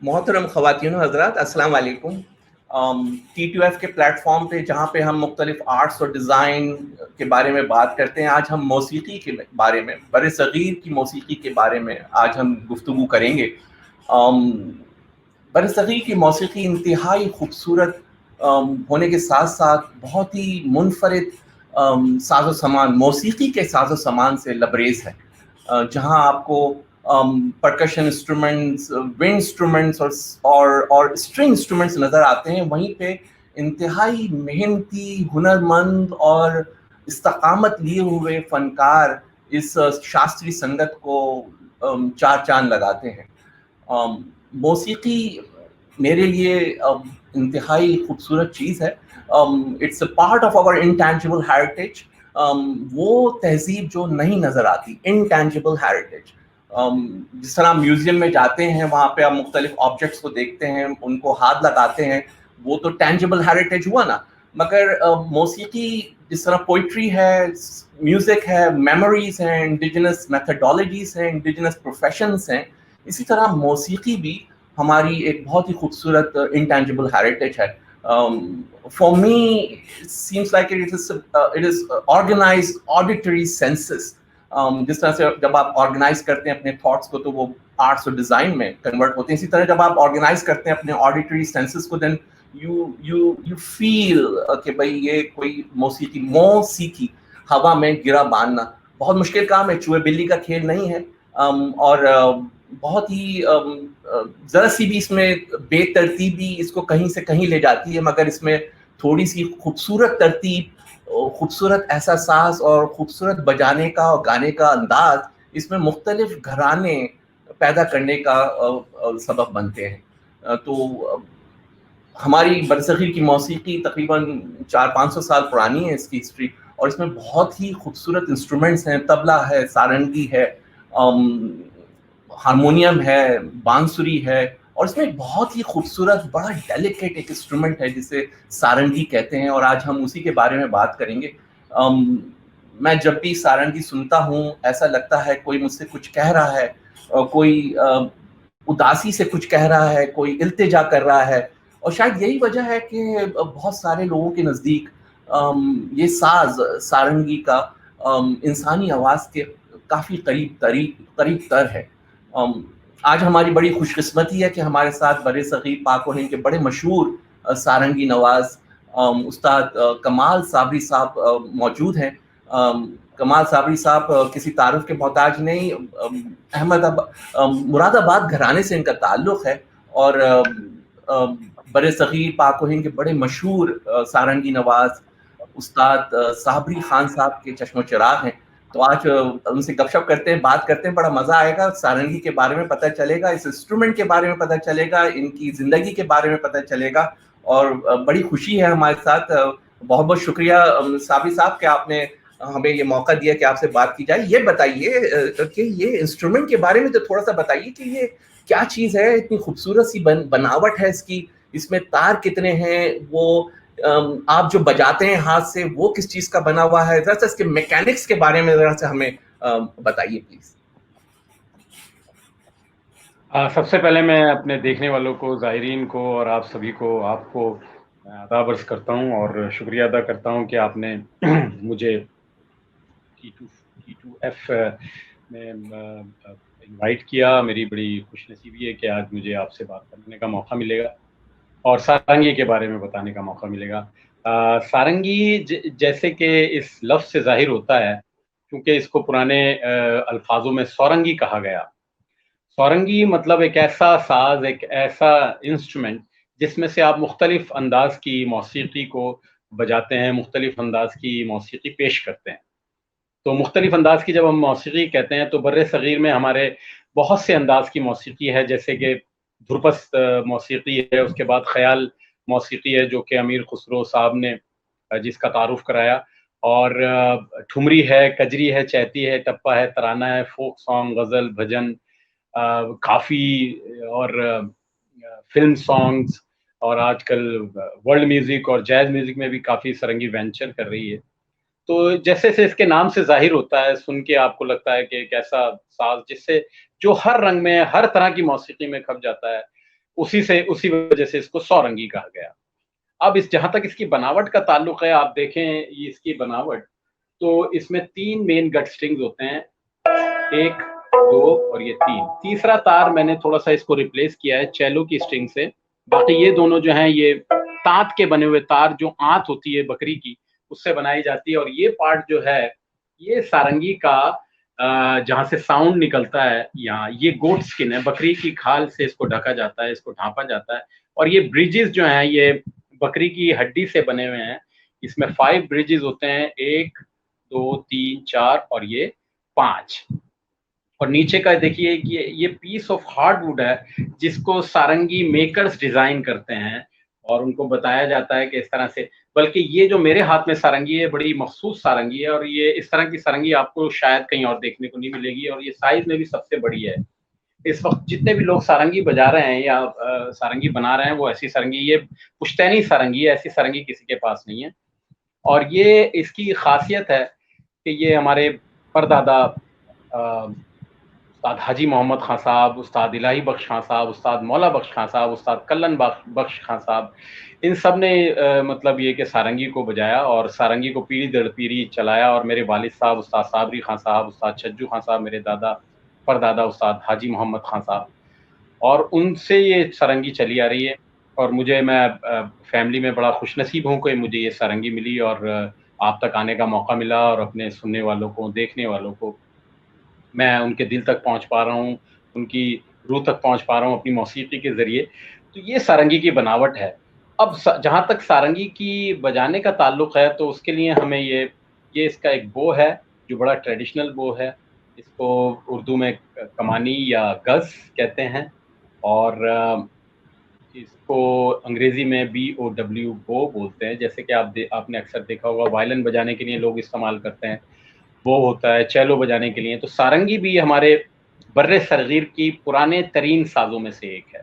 मोहतरम ख़वातीन व हज़रात, अस्सलाम वालेकुम। T2F के प्लेटफॉर्म पे जहाँ पे हम मुख्तलिफ आर्ट्स और डिज़ाइन के बारे में बात करते हैं, आज हम मौसीकी के बारे में, बड़े सग़ीर की मौसीकी के बारे में आज हम गुफ्तगू करेंगे। बड़े सग़ीर की मौसीकी इंतहाई खूबसूरत होने के साथ साथ बहुत ही मुनफरिद साज़ो सामान, मौसीकी के साज़ो सामान से लबरेज़ है। जहाँ आपको परकशन इंस्ट्रूमेंट्स, विंड इंस्ट्रूमेंट्स और स्ट्रिंग इंस्ट्रूमेंट्स नज़र आते हैं, वहीं पे इंतहाई मेहनती, हुनरमंद और इस्तकामत लिए हुए फ़नकार इस शास्त्रीय संगत को चार चाँद लगाते हैं। मौसीकी मेरे लिए इंतहाई खूबसूरत चीज़ है। It's a part of our intangible heritage. वो तहज़ीब जो नहीं नज़र आती, इंटैंजिबल हेरिटेज। जिस तरह म्यूज़ियम में जाते हैं, वहाँ पे आप मुख्तलिफ ऑब्जेक्ट्स को देखते हैं, उनको हाथ लगाते हैं, वो तो टैंजिबल हेरिटेज हुआ ना। मगर मौसीकी जिस तरह पोइट्री है, म्यूज़िक है, मेमोरीज़ हैं, इंडिजिनस मेथडोलॉजीज़ हैं, इंडिजिनस प्रोफेशंस हैं, इसी तरह मौसीकी भी हमारी एक बहुत ही खूबसूरत इंटैंजिबल हेरिटेज है। For me seems like it is organised auditory senses. जिस तरह से जब आप ऑर्गेनाइज करते हैं अपने थॉट्स को तो वो आर्ट्स और डिजाइन में कन्वर्ट होते हैं, इसी तरह जब आप ऑर्गेनाइज करते हैं अपने ऑडिटरी सेंसेस को, देन यू फील कि भाई ये कोई मौसीकी हवा में गिरा बांधना बहुत मुश्किल काम है, चूहे बिल्ली का खेल नहीं है। और बहुत ही ज़रा सी भी इसमें बेतरतीबी इसको कहीं से कहीं ले जाती है, मगर इसमें थोड़ी सी खूबसूरत तरतीब, खूबसूरत एहसास और खूबसूरत बजाने का और गाने का अंदाज इसमें मुख्तलिफ घराने पैदा करने का सबब बनते हैं। तो हमारी बरसग़ीर की मौसीकी तकरीबन 400-500 साल पुरानी है इसकी हिस्ट्री, और इसमें बहुत ही खूबसूरत इंस्ट्रूमेंट्स हैं, तबला है, सारंगी है, हारमोनियम है, बांसुरी है, और इसमें एक बहुत ही खूबसूरत बड़ा डेलिकेट एक इंस्ट्रूमेंट है जिसे सारंगी कहते हैं, और आज हम उसी के बारे में बात करेंगे। मैं जब भी सारंगी सुनता हूँ ऐसा लगता है कोई मुझसे कुछ कह रहा है, कोई उदासी से कुछ कह रहा है, कोई इल्तिजा कर रहा है। और शायद यही वजह है कि बहुत सारे लोगों के नज़दीक ये साज सारंगी का इंसानी आवाज़ के काफ़ी करीब तर है। आज हमारी बड़ी खुशकिस्मती है कि हमारे साथ बरे-सग़ीर पाक व हिंद के बड़े मशहूर सारंगी नवाज़ उस्ताद कमाल साबरी साहब मौजूद हैं। कमाल साबरी साहब किसी तारुफ के मोहताज नहीं, मुरादाबाद घराने से इनका ताल्लुक़ है, और बरे-सग़ीर पाक व हिंद के बड़े मशहूर सारंगी नवाज़ उस्ताद साबरी खान साहब के चश्मो-चिराग हैं। तो आज उनसे गपशप करते हैं, बात करते हैं, बड़ा मज़ा आएगा। सारंगी के बारे में पता चलेगा, इस इंस्ट्रूमेंट के बारे में पता चलेगा, इनकी ज़िंदगी के बारे में पता चलेगा, और बड़ी खुशी है हमारे साथ। बहुत-बहुत शुक्रिया साबरी साहब कि आपने हमें ये मौका दिया कि आपसे बात की जाए। ये बताइए कि ये इंस्ट्रूमेंट के बारे में तो थोड़ा-सा बताइए कि ये क्या चीज़ है? इतनी खूबसूरत सी बनावट है इसकी, इसमें तार कितने हैं? वो आप जो बजाते हैं हाथ से वो किस चीज़ का बना हुआ है? ज़रा-सा इसके मैकेनिक्स के बारे में ज़रा-सा हमें बताइए प्लीज़। सबसे पहले मैं अपने देखने वालों को, ज़ाहिरीन को और आप सभी को, आपको आदाब अर्ज़ करता हूँ और शुक्रिया अदा करता हूँ कि आपने मुझे T2F में इनवाइट किया। मेरी बड़ी खुशनसीबी है कि आज मुझे आपसे बात करने का मौका मिलेगा और सारंगी के बारे में बताने का मौका मिलेगा। सारंगी जैसे कि इस लफ्ज़ से ज़ाहिर होता है, क्योंकि इसको पुराने अल्फाजों में सौरंगी कहा गया। सौरंगी मतलब एक ऐसा साज़, एक ऐसा इंस्ट्रूमेंट जिसमें से आप मुख्तलिफ अंदाज़ की मौसीकी को बजाते हैं, मुख्तलिफ अंदाज़ की मौसीकी पेश करते हैं। तो मुख्तलिफ अंदाज़ की जब हम मौसीकी कहते हैं तो बर्रे-सग़ीर में हमारे बहुत से अंदाज़ की मौसीकी है, जैसे कि ध्रुपद मौसीकी है, उसके बाद ख़याल मौसीकी है जो कि अमीर खुसरो साहब ने जिसका तारुफ़ कराया, और ठुमरी है, कजरी है, चैती है, टप्पा है, तराना है, फ़ोक सॉन्ग, ग़ज़ल, भजन, काफ़ी और फ़िल्म सॉन्ग्स, और आजकल वर्ल्ड म्यूज़िक और जैज़ म्यूज़िक में भी काफ़ी सारंगी वेंचर कर रही है। तो जैसे से इसके नाम से ज़ाहिर होता है, सुन के आपको लगता है कि एक ऐसा साज़ जिससे जो हर रंग में, हर तरह की मौसीकी में खप जाता है। उसी वजह से इसको सौरंगी कहा गया। अब इस जहाँ तक इसकी बनावट का ताल्लुक है, आप देखें ये इसकी बनावट, तो इसमें 3 मेन गट स्ट्रिंग्स होते हैं, 1, 2 और ये 3। तीसरा तार मैंने थोड़ा-सा इसको रिप्लेस किया है चेलो की स्ट्रिंग से। बाकी ये दोनों जो हैं ये ताँत के बने हुए तार, जो आंत होती है बकरी की, उससे बनाई जाती है, और ये पार्ट जो है, ये सारंगी का जहाँ से साउंड निकलता है, यहाँ ये गोट स्किन है, बकरी की खाल से इसको ढका जाता है, इसको ढाँपा जाता है, और ये ब्रिजेस जो हैं ये बकरी की हड्डी से बने हुए हैं। इसमें 5 ब्रिजेस होते हैं, 1, 2, 3, 4 और ये 5। और नीचे का देखिए ये पीस ऑफ हार्डवुड है, जिसको सारंगी मेकर्स डिजाइन करते हैं, और उनको बताया जाता है कि इस तरह से, बल्कि ये जो मेरे हाथ में सारंगी है, बड़ी मखसूस सारंगी है, और ये इस तरह की सारंगी आपको शायद कहीं और देखने को नहीं मिलेगी, और ये साइज में भी सबसे बड़ी है। इस वक्त जितने भी लोग सारंगी बजा रहे हैं या सारंगी बना रहे हैं, वो ऐसी सारंगी, ये पुश्तैनी सारंगी है, ऐसी सारंगी किसी के पास नहीं है। और ये इसकी खासियत है कि ये हमारे परदादा उस्ताद हाजी मोहम्मद खां साहब, उस्ताद इलाही बख्श खां साहब, उस्ताद मौला बख्श खां साहब, उस्ताद कल्लन बख्श खां साहब, इन सब ने मतलब ये कि सारंगी को बजाया और सारंगी को पीढ़ी दर पीढ़ी चलाया। और मेरे वालिद साहब उस्ताद साबरी खां साहब, उस्ताद छज्जू खां साहब, मेरे दादा परदादा उस्ताद हाजी मोहम्मद खां साहब, और उनसे ये सारंगी चली आ रही है। और मैं फैमिली में बड़ा खुशनसीब हूँ कि मुझे ये सारंगी मिली और आप तक आने का मौका मिला, और अपने सुनने वालों को, देखने वालों को मैं उनके दिल तक पहुँच पा रहा हूँ, उनकी रूह तक पहुँच पा रहा हूँ अपनी मौसीकी के ज़रिए। तो ये सारंगी की बनावट है। अब जहाँ तक सारंगी की बजाने का ताल्लुक है, तो उसके लिए हमें ये इसका एक बो है, जो बड़ा ट्रेडिशनल बो है। इसको उर्दू में कमानी या गज़ कहते हैं, और इसको अंग्रेज़ी में BOW बो बोलते हैं। जैसे कि आपने अक्सर देखा होगा, वायलिन बजाने के लिए लोग इस्तेमाल करते हैं, वो होता है चेलो बजाने के लिए। तो सारंगी भी हमारे बर्रे सगीर की पुराने तरीन साज़ों में से एक है,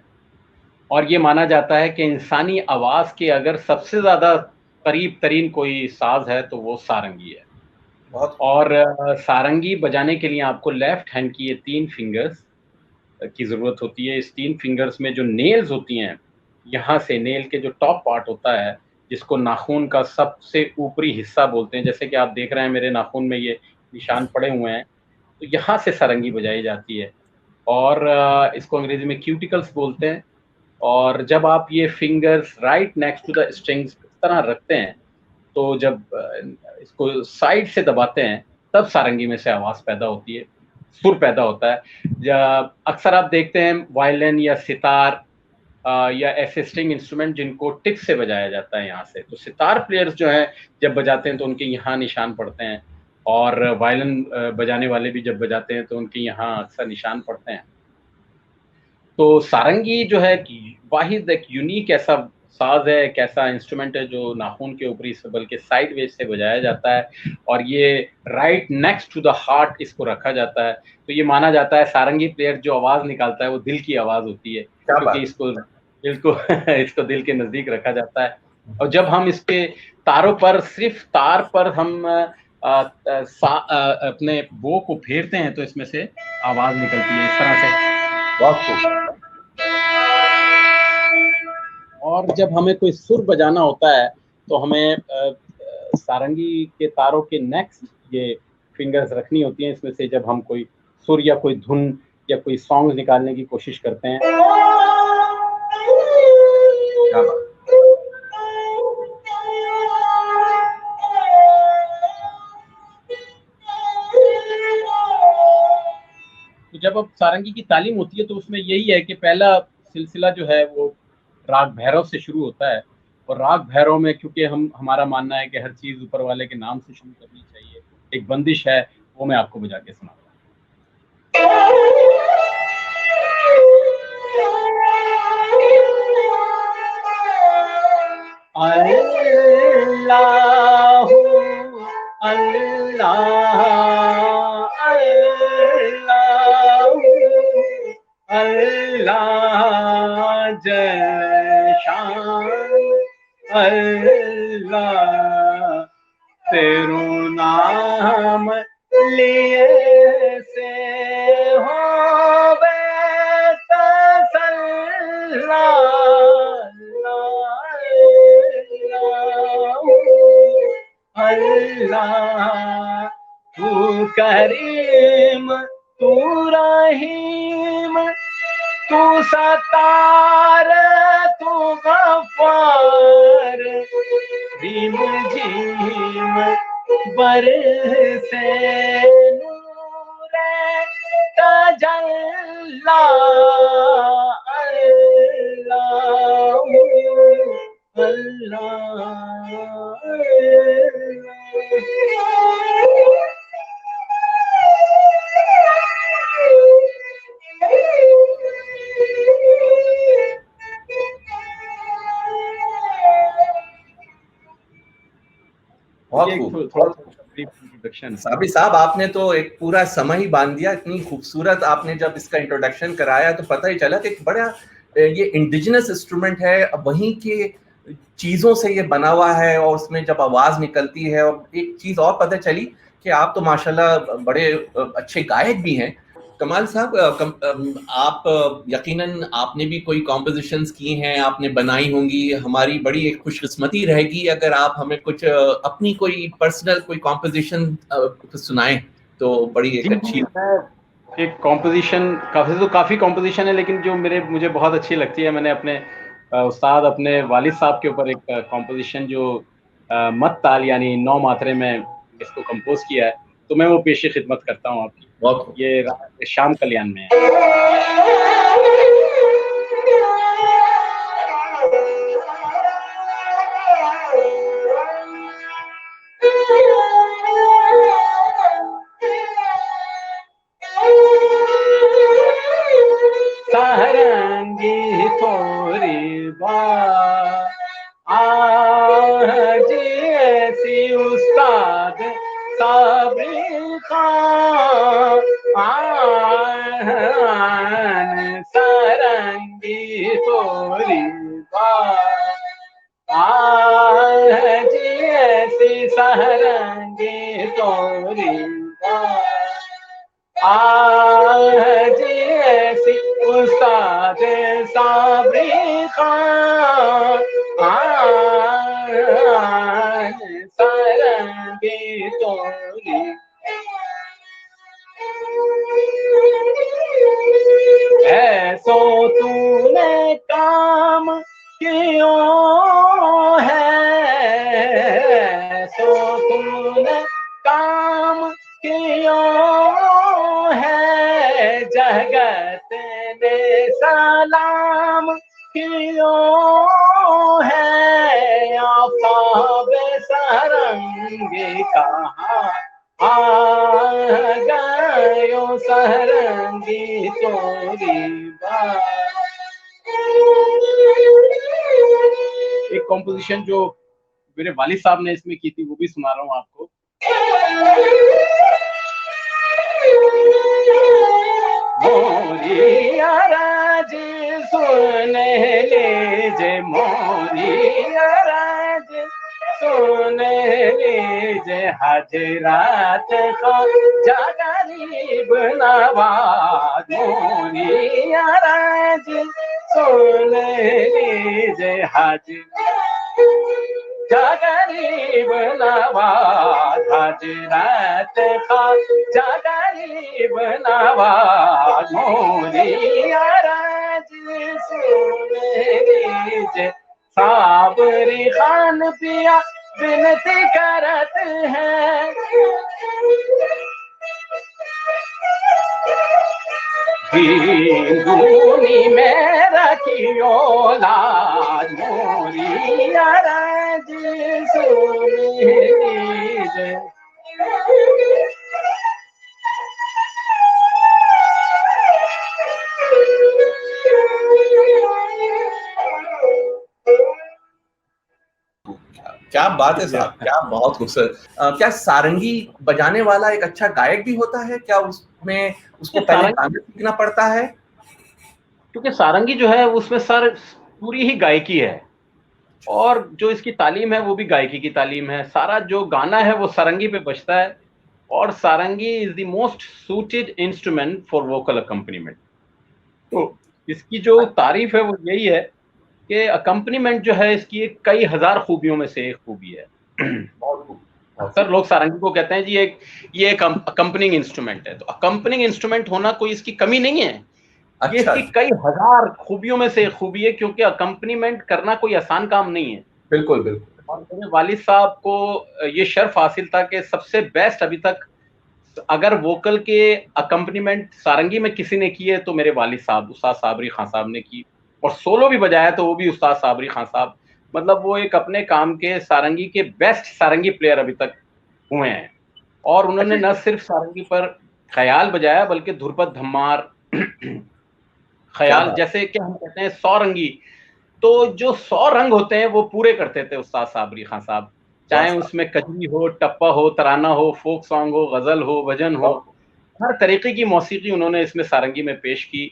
और ये माना जाता है कि इंसानी आवाज़ के अगर सबसे ज़्यादा करीब तरीन कोई साज़ है, तो वो सारंगी है। और सारंगी बजाने के लिए आपको लेफ्ट हैंड की ये 3 फिंगर्स की ज़रूरत होती है। इस 3 फिंगर्स में जो नेल्स होती हैं, यहाँ से नेल के जो टॉप पार्ट होता है, जिसको नाखून का सबसे ऊपरी हिस्सा बोलते हैं, जैसे कि आप देख रहे हैं मेरे नाखून में ये निशान पड़े हुए हैं, तो यहाँ से सारंगी बजाई जाती है, और इसको अंग्रेज़ी में क्यूटिकल्स बोलते हैं। और जब आप ये fingers right next to the strings इस तरह रखते हैं, तो जब इसको साइड से दबाते हैं, तब सारंगी में से आवाज़ पैदा होती है, सुर पैदा होता है। अक्सर आप देखते हैं वायलिन या सितार या ऐसे स्ट्रिंग इंस्ट्रूमेंट जिनको टिप से बजाया जाता है यहाँ से, तो सितार प्लेयर्स जो हैं जब बजाते हैं तो उनके यहाँ निशान पड़ते हैं, और वायलिन बजाने वाले भी जब बजाते हैं तो उनके यहाँ अक्सर निशान पड़ते हैं। तो सारंगी जो है कि वाहिद एक यूनिक ऐसा साज़ है, एक ऐसा इंस्ट्रूमेंट है जो नाखून के ऊपरी से बल्कि साइडवेज से बजाया जाता है, और ये right next to the heart इसको रखा जाता है। तो ये माना जाता है सारंगी प्लेयर जो आवाज़ निकालता है वो दिल की आवाज़ होती है, क्योंकि इसको इसको दिल के नज़दीक रखा जाता है। और जब हम इसके तारों पर, सिर्फ तार पर हम अपने बो को फेरते हैं, तो इसमें से आवाज़ निकलती है इस तरह से। बहुत खूब। और जब हमें कोई सुर बजाना होता है, तो हमें सारंगी के तारों के नेक्स्ट ये फिंगर्स रखनी होती हैं। इसमें से जब हम कोई सुर या कोई धुन या कोई सॉन्ग निकालने की कोशिश करते हैं, तो जब अब सारंगी की तालीम होती है, तो उसमें यही है कि पहला सिलसिला जो है वो राग भैरव से शुरू होता है, और राग भैरव में क्योंकि हमारा मानना है कि हर चीज़ ऊपर वाले के नाम से शुरू करनी चाहिए, एक बंदिश है, वो मैं आपको बजा के सुनाता हूँ। अल्लाहु अल्लाह अल्लाह जय शान अल्लाह, तेरो नाम लिए से होवे तसल्ली अल्लाह तू करीम तू रहीम तू सत्तार तू गफ्फार भीम जीम बरसे नूरे तजल्ला बहुत खूब। साबिर साहब, आपने तो एक पूरा समय ही बांध दिया। इतनी खूबसूरत आपने जब इसका इंट्रोडक्शन कराया तो पता ही चला कि एक बड़ा ये इंडिजिनस इंस्ट्रूमेंट है, वहीं के चीज़ों से ये बना हुआ है, और उसमें जब आवाज़ निकलती है। और एक चीज़ और पता चली कि आप तो माशाल्लाह बड़े अच्छे गायक भी हैं। कमाल साहब, आप यकीनन आपने भी कोई कॉम्पोजिशंस की हैं, आपने बनाई होंगी। हमारी बड़ी एक खुशकिस्मती रहेगी अगर आप हमें कुछ अपनी कोई पर्सनल कोई कॉम्पोजिशन सुनाएं, तो बड़ी एक अच्छी। एक कॉम्पोजिशन काफ़ी कॉम्पोजिशन है, लेकिन जो मुझे बहुत अच्छी लगती है, मैंने अपने उस्ताद अपने वालिद साहब के ऊपर एक कॉम्पोजिशन जो मत ताल यानी 9 मात्रे में इसको कंपोज किया है, तो मैं वो पेश खिदमत करता हूँ आपकी। ये शाम कल्याण में है। सारंगी थोड़ी बात आज ऐसी उस्ताद साबिर खान सारंगी थोड़ी बात आज ऐसी सारंगी थोड़ी बात आज ऐसी उस्ताद साबिर खान सारंगी तोरी ऐसो तूने काम क्यों है, ऐसो तूने काम क्यों है, जगत ने सलाम क्यों है, आफताब सारंगी कहाँ आ गयो सारंगी तोरी बात। एक कॉम्पोजिशन जो मेरे वालिद साहब ने इसमें की थी, वो भी सुना रहा हूँ आपको। मोरी आराज सुन लीजे, मोरी आराज सुन लीजे, हजरात को गरीब नवाज। मोरी आराज सुन लीजे, गरीब नवाज, हजरत खाजा गरीब नवाज। मोरी आरज़ सुन लीजिए, साबरी खान पिया विनती करत हैं, दूनी में रखियो लाज। मोरी आरज़ सुन लीजिए, क्या बात है साहब, क्या बहुत खूबसूरत। क्या सारंगी बजाने वाला एक अच्छा गायक भी होता है? क्या उसमें उसको पहले गाना सीखना पड़ता है? क्योंकि सारंगी जो है उसमें पूरी ही गायकी है, और जो इसकी तालीम है वो भी गायकी की तालीम है। सारा जो गाना है वो सारंगी पे बजता है, और sarangi is the most suited instrument for vocal accompaniment. तो इसकी जो तारीफ है वो यही है कि अकम्पनीमेंट जो है इसकी एक कई हजार खूबियों में से एक खूबी है। बहुत खूब, बहुत अक्सर लोग सारंगी को कहते हैं जी ये एक अकम्पनिंग इंस्ट्रूमेंट है, तो अकम्पनिंग इंस्ट्रूमेंट होना कोई इसकी कमी नहीं है। ये अच्छा, इसकी कई हजार खूबियों में से एक खूबी है, क्योंकि अकम्पनीमेंट करना कोई आसान काम नहीं है। बिल्कुल बिल्कुल। और मेरे वालिद साहब को ये शर्फ हासिल था कि सबसे बेस्ट अभी तक अगर वोकल के अकम्पनीमेंट सारंगी में किसी ने किए तो मेरे वालिद साहब उस्ताद साबरी खान साहब ने की, और सोलो भी बजाया तो वो भी उस्ताद साबरी खान साहब। मतलब वो एक अपने काम के सारंगी के बेस्ट सारंगी प्लेयर अभी तक हुए हैं। और उन्होंने अच्छा, न सिर्फ सारंगी पर ख्याल बजाया बल्कि ध्रुपद धम्मार क्या ख्याल, बात। जैसे कि हम कहते हैं 100 रंगी, तो जो 100 रंग होते हैं वो पूरे करते थे उस्ताद साबरी खान साहब। वाह चाहे साहब, उसमें कजरी हो, टप्पा हो, तराना हो, फोक सॉन्ग हो, गजल हो, भजन हो, बहुत खूब। हर तरीके की मौसीकी उन्होंने इसमें सारंगी में पेश की,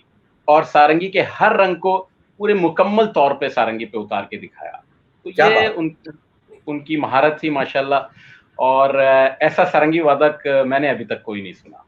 और सारंगी के हर रंग को पूरे मुकम्मल तौर पे सारंगी पे उतार के दिखाया। तो क्या ये बात। उनकी महारत थी माशाल्लाह। और ऐसा सारंगी वादक मैंने अभी तक कोई नहीं सुना।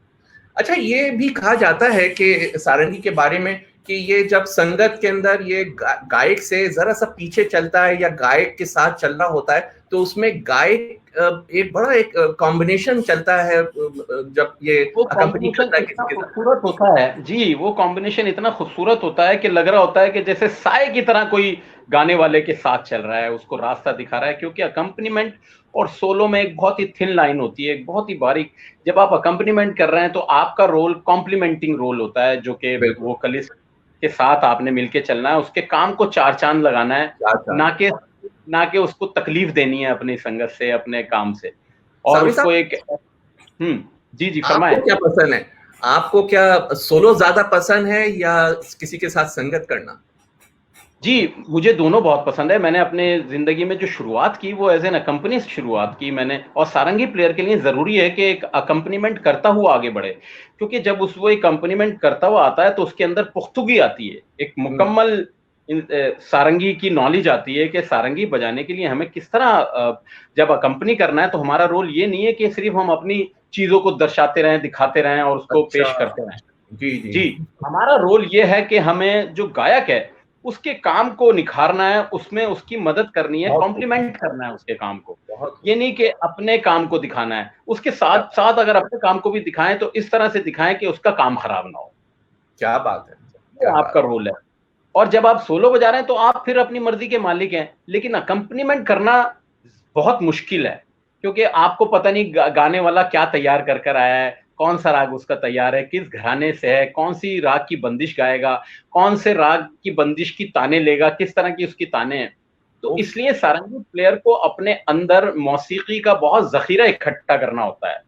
अच्छा, ये भी कहा जाता है कि सारंगी के बारे में कि ये जब संगत के अंदर ये गायक से जरा सा पीछे चलता है या गायक के साथ चलना होता है, तो उसमें गायक एक बड़ा एक कॉम्बिनेशन चलता है जब ये वो अकम्पनी कॉम्बिनेशन करता है इतना किसी के साथ। खूबसूरत होता है जी, वो कॉम्बिनेशन इतना खूबसूरत होता है कि लग रहा होता है कि जैसे साए की तरह कोई गाने वाले के साथ चल रहा है, उसको रास्ता दिखा रहा है, क्योंकि अकम्पनीमेंट और सोलो में एक बहुत ही थिन लाइन होती है, एक बहुत ही बारीक। जब आप अकम्पनीमेंट कर रहे हैं तो आपका रोल कॉम्प्लीमेंटिंग रोल होता है, जो कि बिल्कुल। वोकलिस्ट के साथ आपने मिलके चलना है, उसके काम को चार चांद लगाना है, अच्छा, ना कि ना कि उसको तकलीफ देनी है अपनी संगत से, अपने काम से। और साबरी उसको साहब, एक जी जी आपको फरमाएं। क्या पसंद है? आपको क्या सोलो ज्यादा पसंद है या किसी के साथ संगत करना? जी, मुझे दोनों बहुत पसंद है। मैंने अपने ज़िंदगी में जो शुरुआत की वो एज़ एन अकम्पनिस्ट शुरुआत की मैंने, और सारंगी प्लेयर के लिए ज़रूरी है कि एक अकम्पनीमेंट करता हुआ आगे बढ़े। क्योंकि जब वो एक अकम्पनीमेंट करता हुआ आता है तो उसके अंदर पुख्तगी आती है। एक हम्म, मुकम्मल सारंगी की नॉलेज आती है कि सारंगी बजाने के लिए हमें किस तरह जब अकम्पनी करना है तो हमारा रोल ये नहीं है कि सिर्फ़ हम अपनी चीज़ों को दर्शाते रहें, दिखाते रहें और उसको अच्छा, पेश करते रहें। जी जी। जी, हमारा रोल ये है कि हमें जो गायक है, उसके काम को निखारना है, उसमें उसकी मदद करनी है, बहुत खूब, कॉम्प्लीमेंट करना है उसके काम को। बहुत खूब। ये नहीं कि अपने काम को दिखाना है, उसके क्या साथ-साथ अगर अपने काम को भी दिखाएँ तो इस तरह से दिखाएँ कि उसका काम खराब ना हो। क्या बात है, ये क्या आपका बात। रोल है। और जब आप सोलो बजा रहे हैं तो आप फिर अपनी मर्ज़ी के मालिक हैं, लेकिन अकम्पनीमेंट करना बहुत मुश्किल है, क्योंकि आपको पता नहीं गाने वाला क्या तैयार कर कर आया है, कौन-सा राग उसका तैयार है, किस घराने से है, कौन-सी राग की बंदिश गाएगा, कौन से राग की बंदिश की तानें लेगा, किस तरह की उसकी तानें हैं। तो उफ, इसलिए सारंगी प्लेयर को अपने अंदर मौसीकी का बहुत ज़ख़ीरा इकट्ठा करना होता है,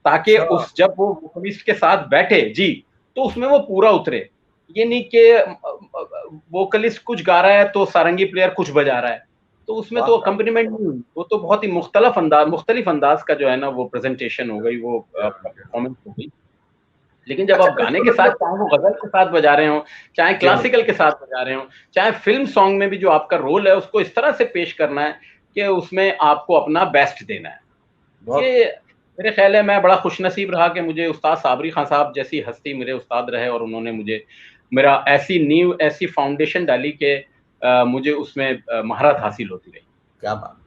ताकि अच्छा, जब वो वोकलिस्ट के साथ बैठे जी, तो उसमें वो पूरा उतरे। ये नहीं कि वोकलिस्ट कुछ गा रहा है तो सारंगी प्लेयर कुछ बजा रहा है। तो उसमें वाह तो साहब, अकम्पनीमेंट नहीं हुई, वो तो बहुत ही मुख्तलिफ अंदाज़ का जो है ना वो प्रेज़ेंटेशन हो गई, वो परफ़ॉर्मेंस हो गई। लेकिन जब अच्छा आप तो गाने इसका के साथ, मतलब, चाहे वो गज़ल के साथ बजा रहे हों, चाहे जी हाँ, क्लासिकल के साथ बजा रहे हों, चाहे फ़िल्म सॉन्ग में भी जो आपका रोल है उसको इस तरह से पेश करना है कि उसमें आपको अपना बेस्ट देना है। बहुत ये मेरे ख़्याल है, मैं बड़ा खुशनसीब रहा कि मुझे उस्ताद साबरी खान साहब जैसी हस्ती मेरे उस्ताद रहे, और उन्होंने मुझे मेरा ऐसी नींव, ऐसी फाउंडेशन डाली कि मुझे उसमें महारत हासिल होती रही। क्या बात।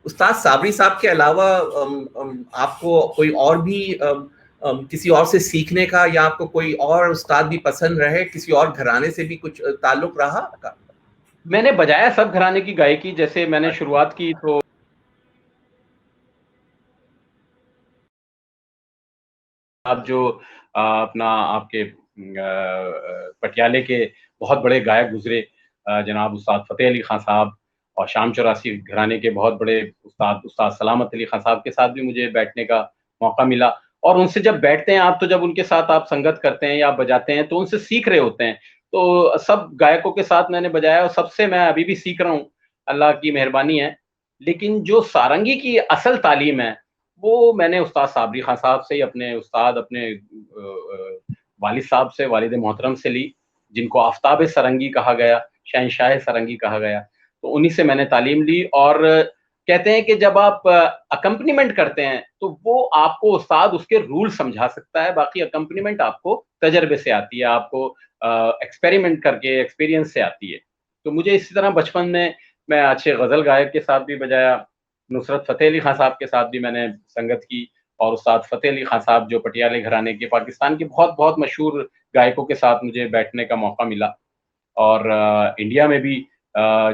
उस्ताद साबरी साहब के अलावा आपको कोई और भी किसी और से सीखने का या आपको कोई और उस्ताद भी पसंद रहे, किसी और घराने से भी कुछ ताल्लुक रहा आपका? मैंने बजाया सब घराने की गायकी, जैसे मैंने शुरुआत की तो आप जो अपना आपके पटियाले के बहुत बड़े गायक गुज़रे, जनाब उस्ताद फ़तेह अली खान साहब, और शाम चौरासी घराने के बहुत बड़े उस्ताद उस्ताद सलामत अली खान साहब के साथ भी मुझे बैठने का मौका मिला। और उनसे जब बैठते हैं आप, तो जब उनके साथ आप संगत करते हैं या बजाते हैं तो उनसे सीख रहे होते हैं। तो सब गायकों के साथ मैंने बजाया और सबसे मैं अभी भी सीख रहा हूँ, अल्लाह की मेहरबानी है। लेकिन जो सारंगी की असल तालीम है, वो मैंने उस्ताद साबरी खान साहब से ही, अपने उस्ताद, अपने वालिद साहब से, वालिद मोहतरम से ली, जिनको आफ़ताब सारंगी कहा गया, शहंशाह सारंगी कहा गया। तो उन्हीं से मैंने तालीम ली। और कहते हैं कि जब आप अकम्पनीमेंट करते हैं, तो वो आपको उस्ताद उसके रूल समझा सकता है, बाकी अकम्पनीमेंट आपको तजर्बे से आती है, आपको एक्सपेरिमेंट करके एक्सपीरियंस से आती है। तो मुझे इसी तरह बचपन में मैं अच्छे गज़ल गायक के साथ भी बजाया, नुसरत फ़तेह अली खां साहब के साथ भी मैंने संगत की और उस्ताद फ़तेह अली खां साहब जो पटियाले घराने के पाकिस्तान के बहुत-बहुत मशहूर गायकों के साथ मुझे बैठने का मौका मिला। और इंडिया में भी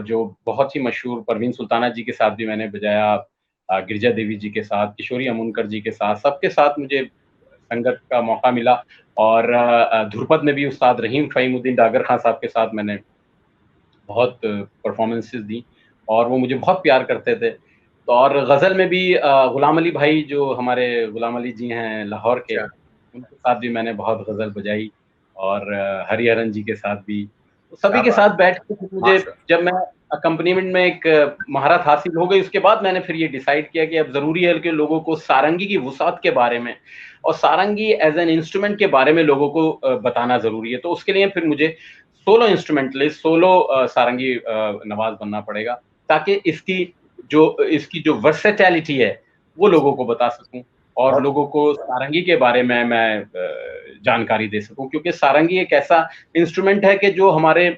जो बहुत ही मशहूर परवीन सुल्ताना जी के साथ भी मैंने बजाया, गिरिजा देवी जी के साथ, किशोरी अमुनकर जी के साथ, सबके साथ मुझे संगत का मौका मिला। और ध्रुपद में भी उस्ताद रहीम फ़हीमुद्दीन डागर खां साहब के साथ मैंने बहुत परफ़ॉर्मेंसेज़ दी और वो मुझे बहुत प्यार करते थे। तो और ग़ज़ल में भी गुलाम अली भाई जो हमारे गुलाम अली जी हैं लाहौर के, अच्छा, उनके साथ भी मैंने बहुत ग़ज़ल बजाई और हरिहरन जी के साथ भी। तो सभी क्या के बात साथ बैठ के फिर है! मुझे माशा जब मैं अकम्पनीमेंट में एक महारत हासिल हो गई, उसके बाद मैंने फिर ये डिसाइड किया कि अब ज़रूरी है कि लोगों को सारंगी की वुसाअत के बारे में और सारंगी एज़ एन इंस्ट्रूमेंट के बारे में लोगों को बताना ज़रूरी है। तो उसके लिए फिर मुझे सोलो इंस्ट्रूमेंटलिस्ट, सोलो सारंगी नवाज़ बनना पड़ेगा, ताकि इसकी जो वर्सेटैलिटी है, वो लोगों को बता सकूँ और बहुत लोगों को सारंगी के बारे में मैं जानकारी दे सकूँ। क्योंकि सारंगी एक ऐसा इंस्ट्रूमेंट है कि जो हमारे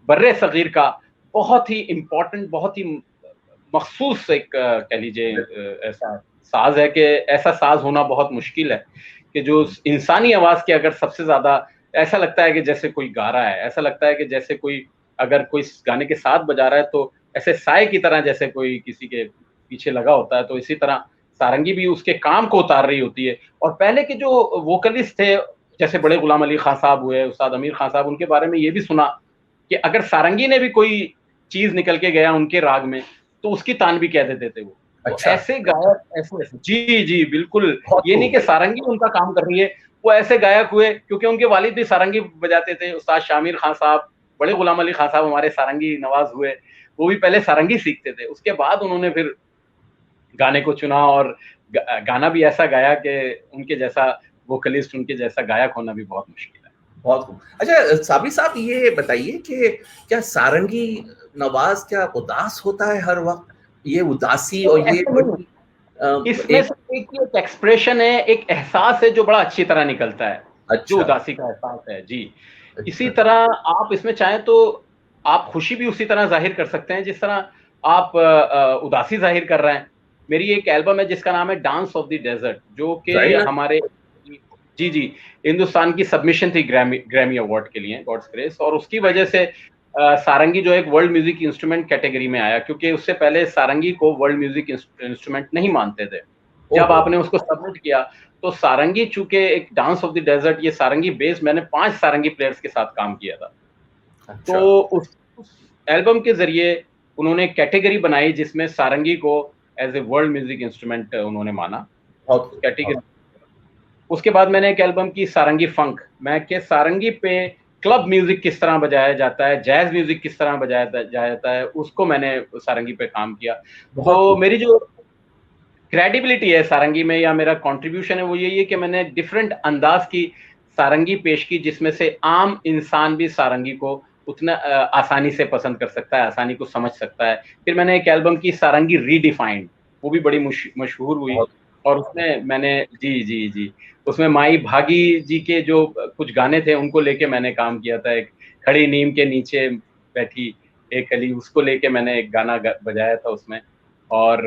बर्रे-सगीर का बहुत ही इम्पोर्टेंट, बहुत ही मख़सूस एक कह लीजिए ऐसा साज़ है कि ऐसा साज़ होना बहुत मुश्किल है, कि जो इंसानी आवाज़ के अगर सबसे ज़्यादा ऐसा लगता है कि जैसे कोई गा रहा है, ऐसा लगता है कि जैसे कोई अगर कोई इस गाने के साथ बजा रहा है तो ऐसे साए की तरह जैसे कोई किसी के पीछे लगा होता है, तो इसी तरह सारंगी भी उसके काम को उतार रही होती है। और पहले के जो वोकलिस्ट थे, जैसे बड़े गुलाम अली खां साहब हुए, उस्ताद अमीर खां साहब, उनके बारे में ये भी सुना कि अगर सारंगी ने भी कोई चीज़ निकल के गया उनके राग में, तो उसकी तान भी कह देते थे वो। तो अच्छा, ऐसे गायक ऐसे जी, जी, बिल्कुल। बहुत ये नहीं खूब। कि सारंगी उनका काम कर रही है, वो ऐसे गायक हुए क्योंकि उनके वालिद भी सारंगी बजाते थे, उस्ताद शामिर खां साहब, बड़े गुलाम अली खां साहब हमारे सारंगी नवाज़ हुए। वो भी पहले सारंगी सीखते थे, उसके बाद उन्होंने फिर गाने को चुना और गाना भी ऐसा गाया कि उनके जैसा वोकलिस्ट, उनके जैसा गायक होना भी बहुत मुश्किल है। बहुत खूब। अच्छा साबिर साहब ये बताइए कि क्या सारंगी नवाज़ क्या उदास होता है हर वक़्त? ये उदासी और नहीं, ये ऐसा नहीं। बड़ी इसमें एक से एक एक्सप्रेशन है, एक एहसास है जो बड़ा अच्छी तरह निकलता है, जो अच्छा, उदासी का एहसास है। जी। इसी अच्छा, तरह आप इसमें चाहें तो आप खुशी भी उसी तरह ज़ाहिर कर सकते हैं जिस तरह आप उदासी ज़ाहिर कर रहे हैं। मेरी एक एल्बम है जिसका नाम है डांस ऑफ द डेज़र्ट, जो कि वेरी नाइस। हमारे जी, जी, हिंदुस्तान की सबमिशन थी ग्रैमी ग्रैमी अवार्ड के लिए, गॉड्स ग्रेस, और उसकी वजह से सारंगी जो एक वर्ल्ड म्यूज़िक इंस्ट्रूमेंट कैटेगरी में आया, क्योंकि उससे पहले सारंगी को वर्ल्ड म्यूज़िक इंस्ट्रूमेंट नहीं मानते थे। जब ओहो! आपने उसको सबमिट किया, तो सारंगी चूँकि एक डांस ऑफ द डेज़र्ट, ये सारंगी बेस्ड, मैंने 5 सारंगी प्लेयर्स के साथ काम किया था। तो अच्छा, उस एल्बम के ज़रिए उन्होंने एक कैटेगरी बनाई जिसमें सारंगी को as a world music instrument उन्होंने माना, बहुत उस खूब, कैटेगरी। बहुत उसके बाद मैंने एक एल्बम की सारंगी फंक, मैं कि सारंगी पे क्लब म्यूज़िक किस तरह बजाया जाता है, जैज़ म्यूज़िक किस तरह बजाया जाया जाता है, उसको मैंने सारंगी पे काम किया। बहुत तो खूब। मेरी जो क्रेडिबिलिटी है सारंगी में, या मेरा कंट्रीब्यूशन है, वो यही है कि मैंने डिफरेंट अंदाज़ की सारंगी पेश की, जिसमें से आम इंसान भी सारंगी को उतना आसानी से पसंद कर सकता है, आसानी को समझ सकता है। फिर मैंने एक एल्बम की सारंगी रीडिफाइंड, वो भी बड़ी मशहूर हुई बहुत और उसमें मैंने जी, जी, जी, उसमें माई भागी जी के जो कुछ गाने थे उनको लेके मैंने काम किया था। एक खड़ी नीम के नीचे बैठी एक कली, उसको लेके मैंने एक गाना बजाया था उसमें। और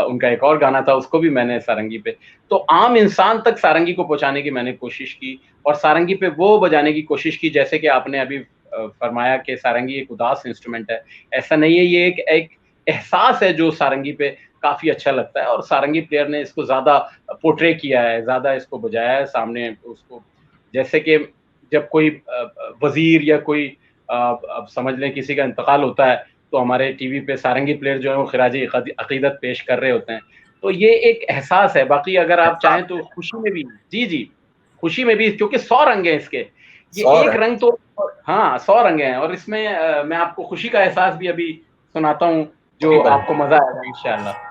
उनका एक और गाना था, उसको भी मैंने सारंगी पे। तो आम इंसान तक सारंगी को पहुँचाने की मैंने कोशिश की और सारंगी पे वो बजाने की कोशिश की जैसे कि आपने अभी फरमाया कि सारंगी एक उदास इंस्ट्रूमेंट है। ऐसा नहीं है, ये एक एक एहसास है जो सारंगी पे काफ़ी अच्छा लगता है और सारंगी प्लेयर ने इसको ज़्यादा पोर्ट्रे किया है, ज़्यादा इसको बजाया है सामने उसको। जैसे कि जब कोई वज़ीर या कोई अब समझ लें किसी का इंतकाल होता है, तो हमारे टीवी पे सारंगी प्लेयर जो है वो खिराजी अक़ीदत पेश कर रहे होते हैं। तो ये एक एहसास है, बाकी अगर आप एहसास चाहें तो खुशी में भी जी, जी, खुशी में भी, क्योंकि 100 रंग हैं इसके। ये 100 एक रन। रंग तो हाँ, 100 रंग हैं और इसमें मैं आपको खुशी का एहसास भी अभी सुनाता हूँ, जी जो बताइए। आपको मज़ा आएगा इंशाअल्लाह।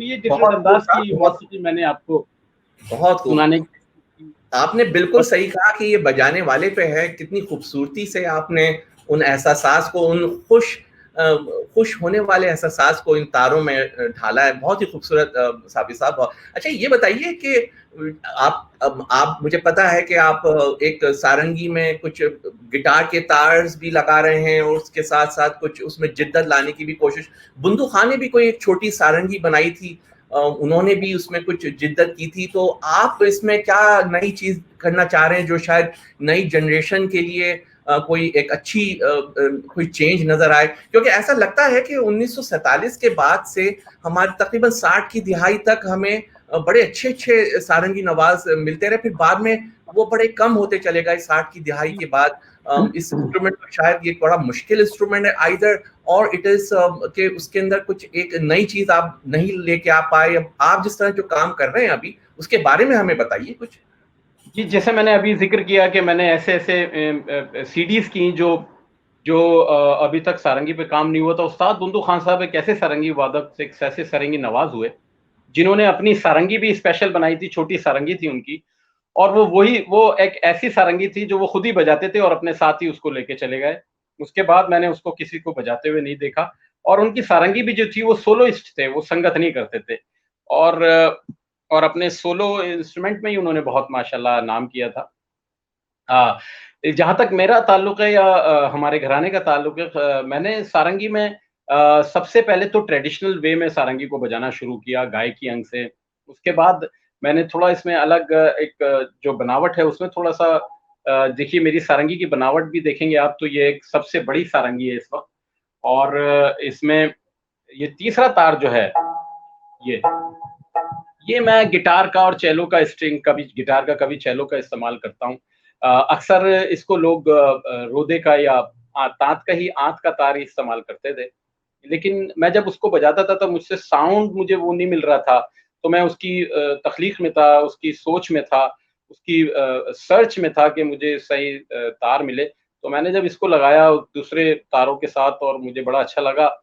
तो ये डिफरेंट अंदाज की मौसीकी मैंने आपको बहुत सुनाने आपने बिल्कुल सही कहा कि ये बजाने वाले पे है। कितनी खूबसूरती से आपने उन एहसास को, उन खुश होने वाले एहसास को इन तारों में ढाला है। बहुत ही खूबसूरत साबिर साहब। अच्छा ये बताइए कि आप मुझे पता है कि आप एक सारंगी में कुछ गिटार के तार्स भी लगा रहे हैं और उसके साथ साथ कुछ उसमें जिद्दत लाने की भी कोशिश। बुंदू खान ने भी कोई एक छोटी सारंगी बनाई थी, उन्होंने भी उसमें कुछ जिद्दत की थी। तो आप इसमें क्या नई चीज करना चाह रहे हैं जो शायद नई जनरेशन के लिए कोई एक अच्छी कोई चेंज नजर आए? क्योंकि ऐसा लगता है कि 1947 के बाद से हमारे तकरीबन 60 की दिहाई तक हमें बड़े अच्छे अच्छे सारंगी नवाज मिलते रहे, फिर बाद में वो बड़े कम होते चले गए 60 की दिहाई के बाद। इस इंस्ट्रूमेंट को शायद ये बड़ा मुश्किल इंस्ट्रूमेंट है आइदर, और इट इज कि उसके अंदर कुछ एक नई चीज आप नहीं लेके आ पाए। अब आप जिस तरह जो काम कर रहे हैं अभी, उसके बारे में हमें बताइए कुछ। जी, जैसे मैंने अभी जिक्र किया कि मैंने ऐसे सीडीज की जो जो अभी तक सारंगी पे काम नहीं हुआ था। उस्ताद बुंदू खान साहब एक ऐसे सारंगी वादक, एक ऐसे सारंगी नवाज हुए जिन्होंने अपनी सारंगी भी स्पेशल बनाई थी, छोटी सारंगी थी उनकी, और वो एक ऐसी सारंगी थी जो वो खुद ही बजाते थे और अपने साथ ही उसको लेके चले गए। उसके बाद मैंने उसको किसी को बजाते हुए नहीं देखा, और उनकी सारंगी भी जो थी वो सोलोइस्ट थे, वो संगत नहीं करते थे, और और अपने सोलो इंस्ट्रूमेंट में ही उन्होंने बहुत माशाल्लाह नाम किया था। हाँ, जहाँ तक मेरा ताल्लुक है या हमारे घराने का ताल्लुक है, मैंने सारंगी में सबसे पहले तो ट्रेडिशनल वे में सारंगी को बजाना शुरू किया, गायकी अंग से। उसके बाद मैंने थोड़ा इसमें अलग एक जो बनावट है उसमें थोड़ा-सा देखिए मेरी सारंगी की बनावट भी देखेंगे आप तो ये एक सबसे बड़ी सारंगी है इस वक़्त, और इसमें ये तीसरा तार जो है, ये ये मैं गिटार का और चेलो का स्ट्रिंग, कभी गिटार का कभी चेलो का इस्तेमाल करता हूँ। अक्सर इसको लोग रोदे का या ताँत का ही आंत का तार ही इस्तेमाल करते थे। लेकिन मैं जब उसको बजाता था तो मुझसे साउंड मुझे वो नहीं मिल रहा था, तो मैं उसकी तख्लीक में था, उसकी सोच में था, उसकी सर्च में था कि मुझे सही तार मिले। तो मैंने जब इसको लगाया दूसरे तारों के साथ और मुझे बड़ा अच्छा लगा,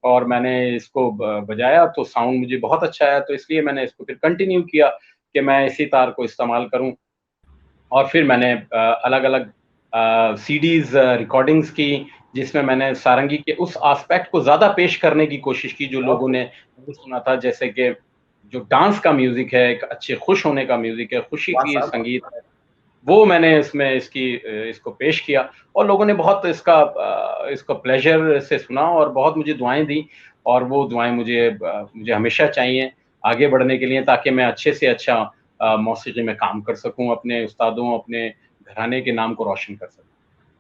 और मैंने इसको बजाया तो साउंड मुझे बहुत अच्छा आया, तो इसलिए मैंने इसको फिर कंटिन्यू किया कि मैं इसी तार को इस्तेमाल करूँ। और फिर मैंने अलग-अलग सीडीज़ रिकॉर्डिंग्स की, जिसमें मैंने सारंगी के उस एस्पेक्ट को ज़्यादा पेश करने की कोशिश की जो लोगों ने नहीं सुना था। जैसे कि जो डांस का म्यूज़िक है, एक अच्छे खुश होने का म्यूज़िक है, खुशी वाह की साहब। संगीत है, वो मैंने इसमें इसको पेश किया, और लोगों ने बहुत इसको प्लेज़र से सुना और बहुत मुझे दुआएँ दी, और वो दुआएँ मुझे हमेशा चाहिए आगे बढ़ने के लिए, ताकि मैं अच्छे से अच्छा मौसीकी में काम कर सकूँ, अपने उस्तादों, अपने घराने के नाम को रोशन कर सकूँ।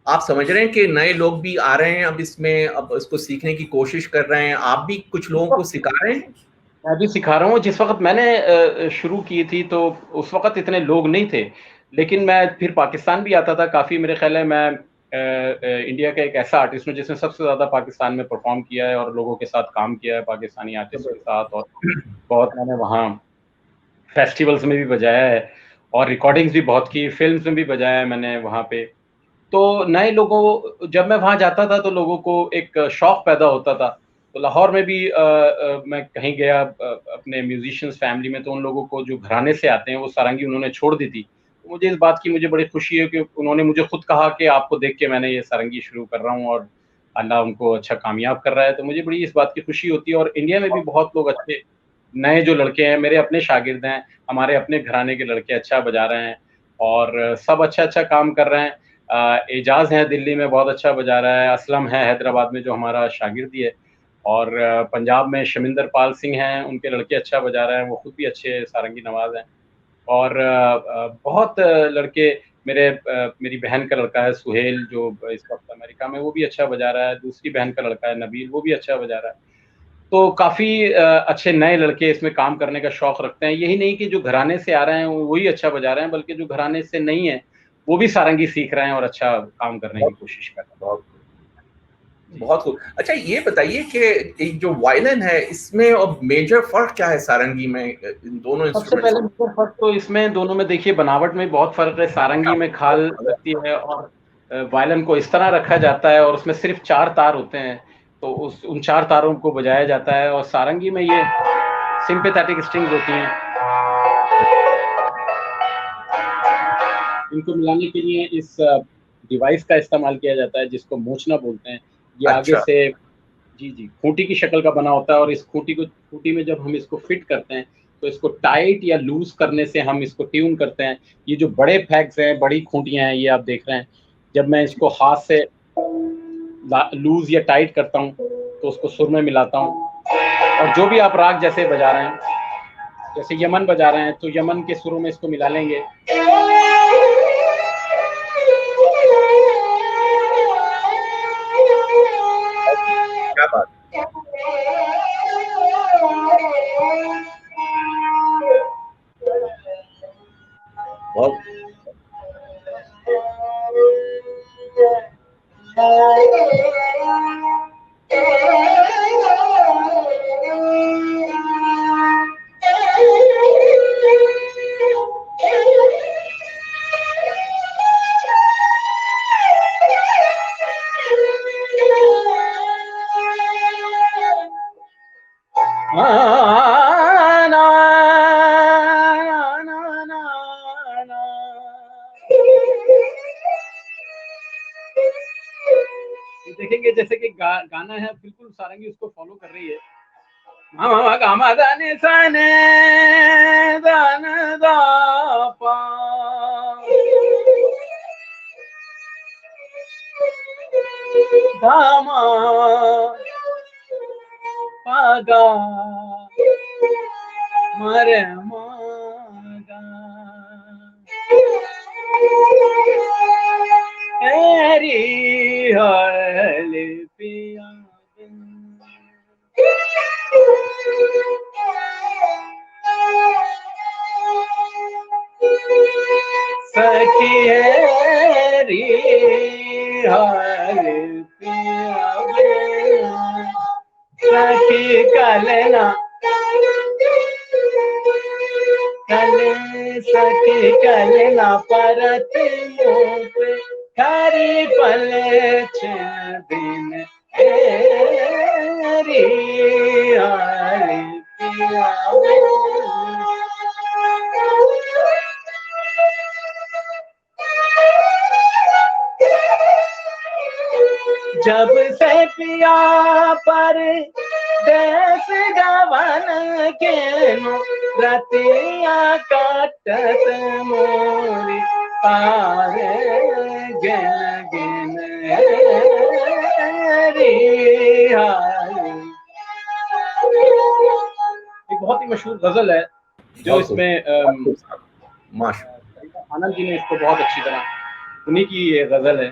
आप समझ रहे हैं कि नए लोग भी आ रहे हैं अब इसमें, अब इसको सीखने की कोशिश कर रहे हैं, आप भी कुछ लोगों को सिखा रहे हैं? मैं भी सिखा रहा हूँ। जिस वक़्त मैंने शुरू की थी तो उस वक़्त इतने लोग नहीं थे, लेकिन मैं फिर पाकिस्तान भी आता था काफ़ी। मेरे ख़्याल है मैं इंडिया का एक ऐसा आर्टिस्ट हूँ जिसने सबसे ज़्यादा पाकिस्तान में परफ़ॉर्म किया है और लोगों के साथ काम किया है, पाकिस्तानी आर्टिस्ट के साथ, और बहुत मैंने वहाँ फेस्टिवल्स में भी बजाया है और रिकॉर्डिंग्स भी बहुत की, फ़िल्म्स में भी बजाया है मैंने वहाँ पे। तो नए लोगों जब मैं वहाँ जाता था तो लोगों को एक शौक पैदा होता था। तो लाहौर में भी मैं कहीं गया अपने म्यूज़िशियंस फैमिली में, तो उन लोगों को जो घराने से आते हैं वो सारंगी उन्होंने छोड़ दी थी। तो मुझे इस बात की मुझे बड़ी खुशी है कि उन्होंने मुझे खुद कहा कि आपको देख के मैंने ये सारंगी शुरू कर रहा हूँ, और अल्लाह उनको अच्छा कामयाब कर रहा है। तो मुझे बड़ी इस बात की खुशी होती है, और इंडिया में भी बहुत लोग अच्छे नए जो लड़के हैं, मेरे अपने शागिर्द हैं, हमारे अपने घराने के लड़के अच्छा बजा रहे हैं, और सब अच्छा-अच्छा काम कर रहे हैं। एजाज़ है दिल्ली में, बहुत अच्छा बजा रहा है, असलम है हैदराबाद में जो हमारा शागिर्द ही है, और पंजाब में शमिंदर पाल सिंह हैं, उनके लड़के अच्छा बजा रहे हैं, वो खुद भी अच्छे सारंगी नवाज़ हैं। और बहुत लड़के मेरी बहन का लड़का है सुहेल जो इस वक़्त अमेरिका में, वो भी अच्छा बजा रहा है, दूसरी बहन का लड़का है नबील, वो भी अच्छा बजा रहा है। तो काफ़ी अच्छे नए लड़के इसमें काम करने का शौक रखते हैं। यही नहीं कि जो घराने से आ रहे हैं वही अच्छा बजा रहे हैं, बल्कि जो घराने से नहीं है, वो भी सारंगी सीख रहे हैं और अच्छा काम करने की बहुत कोशिश कर रहे हैं। बहुत जी। बहुत खूब। अच्छा ये बताइए कि एक जो वायलिन है इसमें और मेजर फर्क क्या है सारंगी में, इन दोनों सबसे इंस्ट्रूमेंट्स पहले मुझे फ़र्क तो इसमें दोनों में देखिए बनावट में बहुत फ़र्क है। सारंगी में खाल में? लगती है, और वायलिन को इस तरह रखा जाता है, और उसमें सिर्फ़ 4 तार होते हैं, तो उन 4 तारों को बजाया जाता है, और सिंपैथेटिक स्ट्रिंग्स होती हैं, इनको मिलाने के लिए इस डिवाइस का इस्तेमाल किया जाता है जिसको मोचना बोलते हैं। ये आगे अच्छा। से जी, खूंटी की शक्ल का बना होता है और इस खूंटी में जब हम इसको फिट करते हैं, तो इसको टाइट या लूज़ करने से हम इसको ट्यून करते हैं। ये जो बड़े फैग्स हैं, बड़ी खूंटियाँ हैं, ये आप देख रहे हैं, जब मैं इसको हाथ से लूज़ या टाइट करता हूँ, तो उसको सुर में मिलाता हूँ और जो भी आप राग जैसे बजा रहे हैं, जैसे यमन बजा रहे हैं, तो यमन के सुरों में इसको मिला लेंगे। क्या बात। बहुत देखेंगे जैसे कि गाना है, बिल्कुल सारंगी उसको फॉलो कर रही है। मामा गामा दाने साने दान दा पा, धामा पागा मरे मागा, तेरी हल पिया सखी हेरी हाल पिया सखी कलना सखी कलना परत मुँह हरी पल दिन हेरी हाल पिया जब से पिया पर देश गवन के रतिया काटत मोरी पारे गन गन एक बहुत ही मशहूर गजल है जो इसमें आनंद जी ने इसको बहुत अच्छी तरह, उन्हीं की ये गजल है।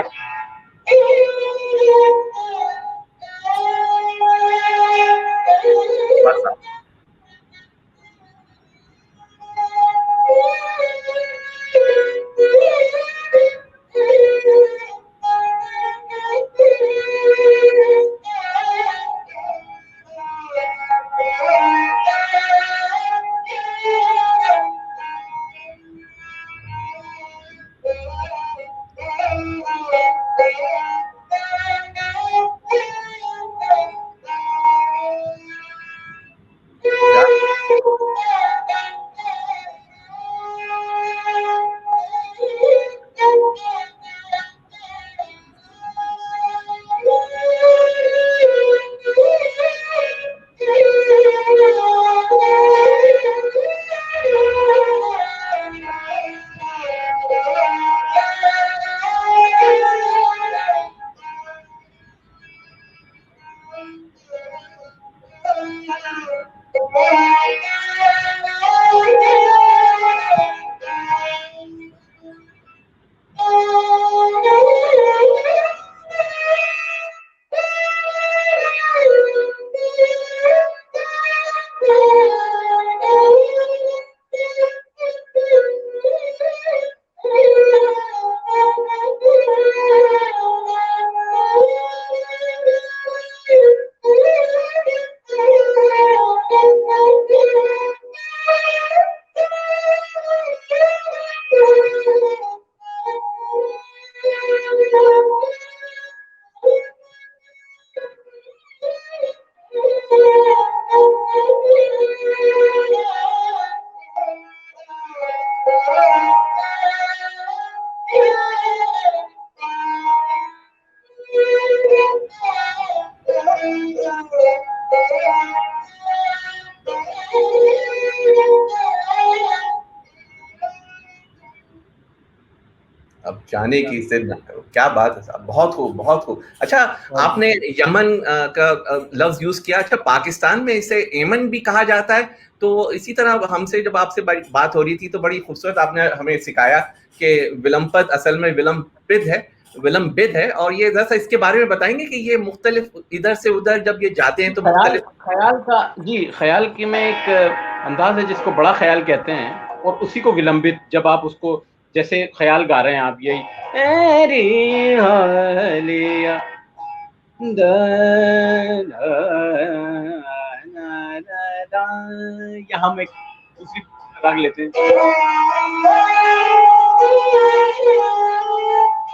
अब जाने की जिद ना करो, क्या बात है साहब, बहुत खूब, बहुत खूब। अच्छा, आपने यमन का लफ्ज यूज किया। अच्छा, पाकिस्तान में इसे एमन भी कहा जाता है। तो इसी तरह हमसे जब आपसे बात हो रही थी तो बड़ी खूबसूरत आपने हमें सिखाया कि विलंपत असल में विलंबित है। और ये जरा इसके बारे में बताएंगे कि ये मुख्तलिफ इधर से उधर जब ये जाते हैं तो मुख्तलिफ ख्याल का जी, ख्याल की में एक अंदाज है जिसको बड़ा ख्याल कहते हैं, और उसी को विलंबित, जब आप उसको जैसे ख्याल गा रहे हैं आप, यही एरी हालिया यहाँ हम एक दूसरी राग लेते हैं।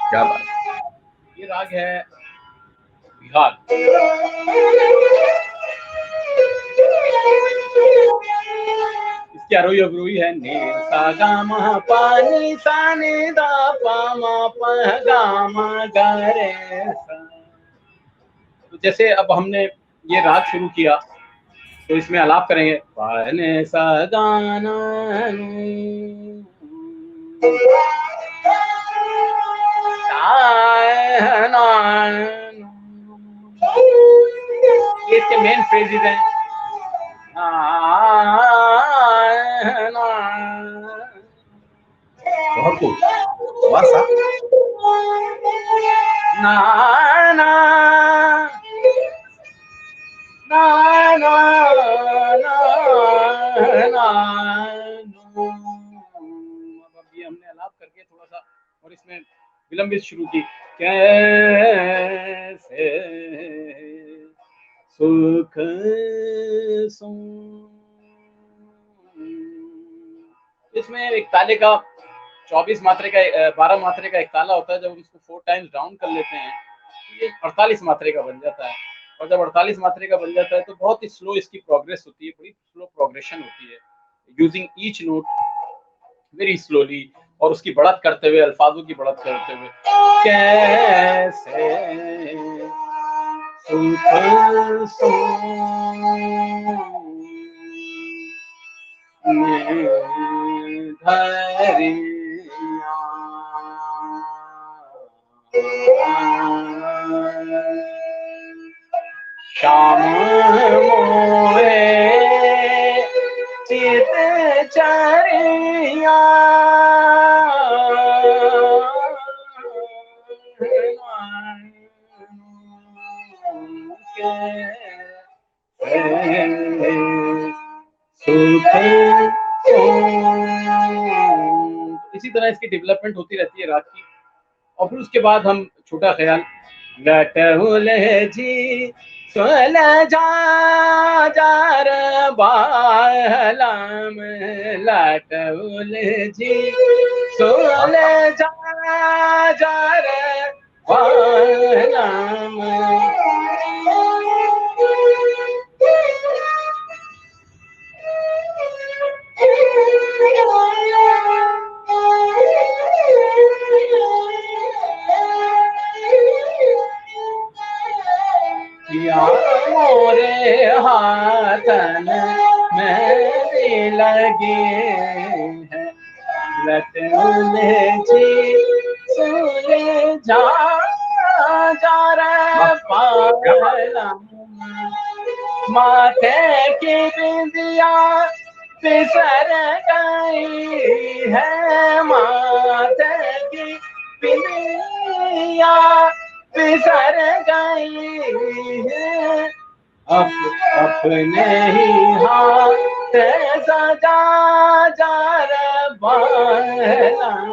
क्या बात, ये राग है बिहार। इसकी आरोही अवरोही है ने सा गा मा पा नी सा ने दा पा मा पा गा मा गा रे सा। तो जैसे अब हमने ये राग शुरू किया तो इसमें आलाप करेंगे पा ने सा गा ना ये इसके मेन फ्रेजेस हैं। बहुत खूब, वाह साहब। ना ना ना ना ना ना। अब ये हमने आलाप करके थोड़ा सा और इसमें विलंबित शुरू की। कैसे सुख सो, इसमें एक ताले का 24 मात्रे का 12 मात्रे का एक ताला होता है। जब उसको 4 टाइम्स डाउन कर लेते हैं तो ये 48 मात्रे का बन जाता है। और जब 48 मात्रे का बन जाता है तो बहुत ही स्लो इसकी प्रोग्रेस होती है, बड़ी स्लो प्रोग्रेशन होती है, using each note very slowly, और उसकी बढ़त करते हुए, अल्फाजों की बढ़त करते हुए। कैसे श्याम मोहे चित चरिया इसी तरह इसकी डेवलपमेंट होती रहती है रात की। और फिर उसके बाद हम छोटा ख्याल लटहुले जी सोल जा जार बालम लटहुले जी सोल जा जार बालम। मोरे हाथन में लगे हैं लटहुले जी सोले जा जार पालम। माथे की बिंदिया फिसर गई है, माथे की बिंदिया फिसर गई है, अपने ही हाथ सजा जार बालम।